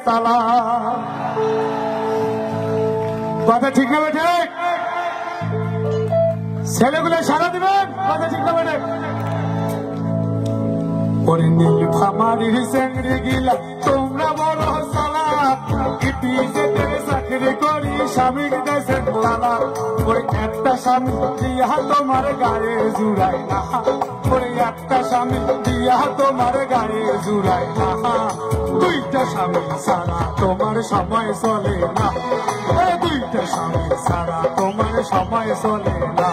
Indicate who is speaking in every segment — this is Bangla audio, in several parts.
Speaker 1: তালা। কথা ঠিক না বেঠে? ছেলেগুলো সারা দিবেন, কথা ঠিক না বেঠে? ওরে নীলফামারীর চেংড়ি গিলা তোমরা বড় চালাক, ইতি যেতে চাকরি করি স্বামী দেশের তালা। ওই একটা স্বামী দিয়া তোমার গায়ে জুড়াই না, ওই একটা স্বামী দিয়া তোমার গায়ে জুড়াই না, দুইটা স্বামী ছাড়া তোমার সময় চলে না, দুইটা স্বামী ছাড়া তোমার সময় চলে না।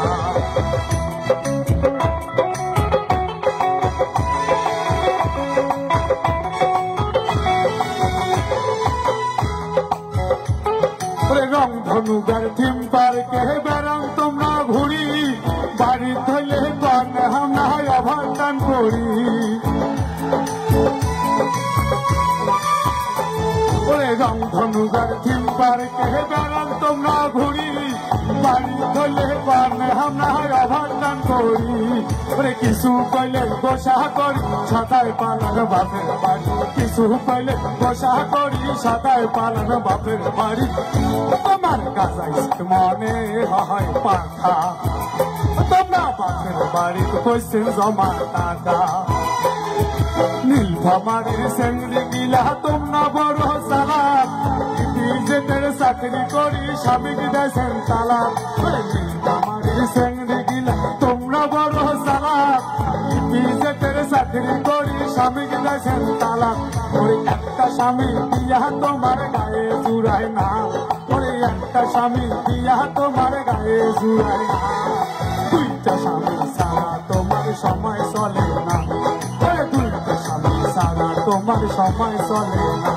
Speaker 1: রংধনুগার থিম পার্কে বেড়ান তোমরা ঘুরি, বাড়ি ধরলে পান আমরা অভান করি। ওরে রংধনুগার থিম পার্কে বেড়ান তোমরা ঘুরি, বাড়ি ধরলে পান আমরা অভান করি। ওরে কিছু কইলে গোসা করি সাদায় পালান বাপের বাড়ি, কিছু কইলে গোসা করি সাদায় পালান বাপের বাড়ি। তোমার কাজাই মনে হয় পাখা, তোমরা বাপের বাড়ি কইছেন জমা টাকা। নীলফামারীর চেংড়ি গিলা তোমরা বড় চালাক, নিজেদের চাকরি করি স্বামী দেশের তালা। নীলফামারীর চেংড়ি গিলা তোমরা বড় চালাক, নিজেদের চাকরি করি স্বামী দেশের তালা। ওই একটা স্বামী দিয়া তোমার গায়ে জুড়ায় না, ওই একটা স্বামী দিয়া তোমার গায়ে জুড়ায় না, দুইটা স্বামী ছাড়া তোমার সময় চলে না, দুইটা স্বামী ছাড়া তোমার সময় চলে না।